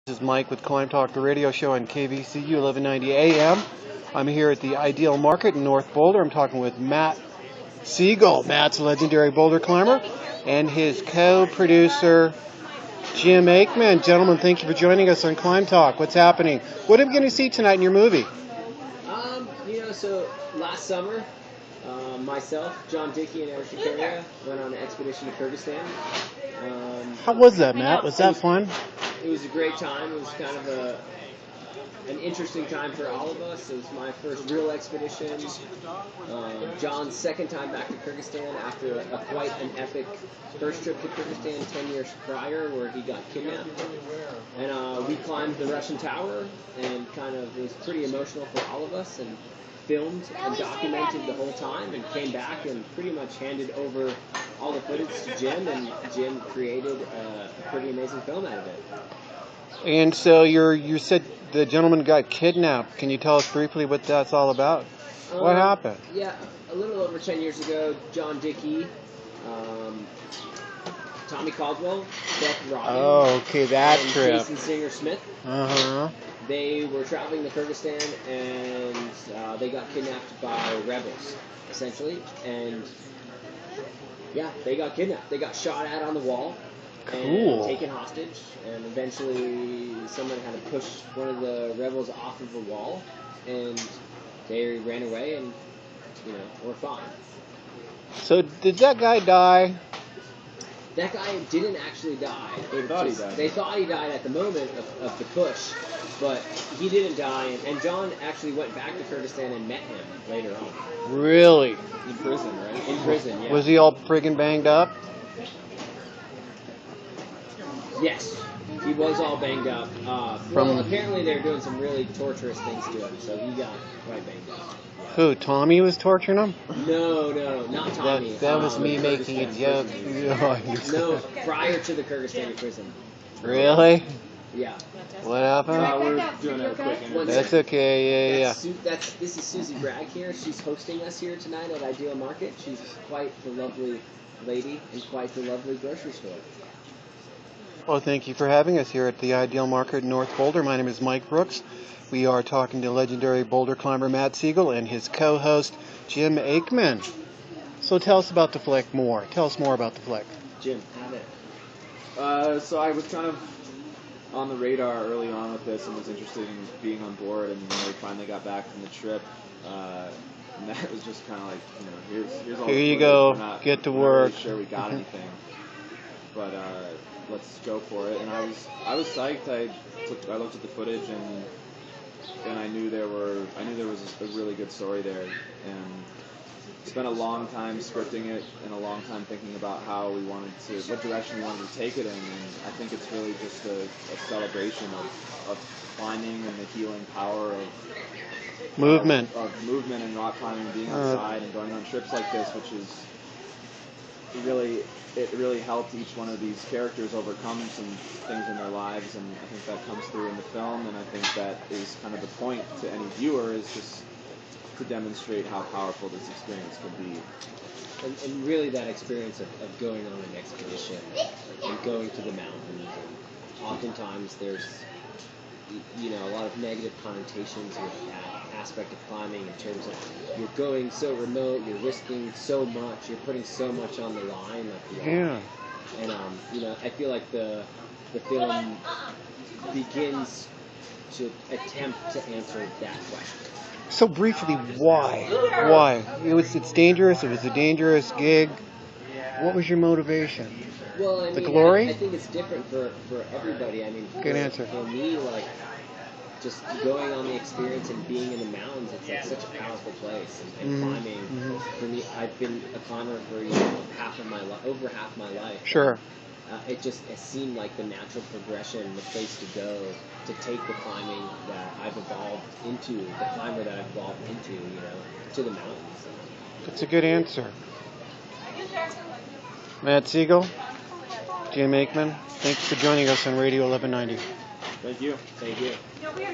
This is Mike with Climb Talk, the radio show on KVCU 1190 AM. I'm here at the Ideal Market in North Boulder. I'm talking with Matt Segal. Matt's a legendary boulder climber, and his co-producer, Jim Aikman. Gentlemen, thank you for joining us on Climb Talk. What's happening? What are we going to see tonight in your movie? So last summer, myself, John Dickey, and Eric Shakaria went on an expedition to Kyrgyzstan. How was that, Matt? Was that fun? It was a great time. It was kind of an interesting time for all of us. It was my first real expedition. John's second time back to Kyrgyzstan after quite an epic first trip to Kyrgyzstan 10 years prior where he got kidnapped. And we climbed the Russian Tower, and it was pretty emotional for all of us, and filmed and documented the whole time, and came back and pretty much handed over all the footage to Jim, and Jim created a pretty amazing film out of it. And so you said the gentleman got kidnapped. Can you tell us briefly what that's all about? What happened? Yeah, a little over 10 years ago, John Dickey, Tommy Caldwell, Beth Robin, and trip. Jason Singer-Smith. Uh-huh. They were traveling to Kyrgyzstan, and they got kidnapped by rebels, essentially. And yeah, they got kidnapped. They got shot at on the wall. And taken hostage, and eventually someone had to push one of the rebels off of the wall, and they ran away, and we're fine. So did that guy die? That guy didn't actually die. They thought he died at the moment of the push, but he didn't die, and John actually went back to Kyrgyzstan and met him later on. Really? In prison, right? In prison, yeah. Was he all friggin' banged up? Yes, he was all banged up. Apparently they were doing some really torturous things to him, so he got quite banged up. Who, Tommy was torturing him? No, not Tommy. That was me making a joke. No, prior to the Kyrgyzstan prison. Really? Yeah. What happened? We're doing a quick interview. That's okay, yeah. This is Susie Bragg here. She's hosting us here tonight at Ideal Market. She's quite the lovely lady and quite the lovely grocery store. Well, thank you for having us here at the Ideal Market in North Boulder. My name is Mike Brooks. We are talking to legendary boulder climber Matt Segal and his co-host Jim Aikman. So tell us about the flick more. Tell us more about the flick. Jim, have it. So I was kind of on the radar early on with this and was interested in being on board, and when we finally got back from the trip, and that was just kind of like, here's all here the you footage. go, We're not get to work. Really sure we got anything, but let's go for it. And I was psyched. I looked at the footage, and I knew there was a really good story there, and spent a long time scripting it and a long time thinking about what direction we wanted to take it in. And I think it's really just a celebration of climbing and the healing power of movement and rock climbing, and being outside and going on trips like this, which is it really helped each one of these characters overcome some things in their lives, and I think that comes through in the film, and I think that is kind of the point to any viewer, is just to demonstrate how powerful this experience could be. And really that experience of going on an expedition and going to the mountains, and oftentimes there's a lot of negative connotations with that aspect of climbing, in terms of you're going so remote, you're risking so much, you're putting so much on the line. And I feel like the film begins to attempt to answer that question. So briefly, why? It's dangerous. It was a dangerous gig. What was your motivation? Well, the glory? I think it's different for everybody. Good answer. For me, just going on the experience and being in the mountains, it's such a powerful place. And climbing, for me, I've been a climber for over half my life. Sure. It seemed like the natural progression, the place to go, to take the climbing that I've evolved into, the climber that I've evolved into, to the mountains. That's a good answer. Matt Segal, Jim Aikman, thanks for joining us on Radio 1190. Thank you. Thank you.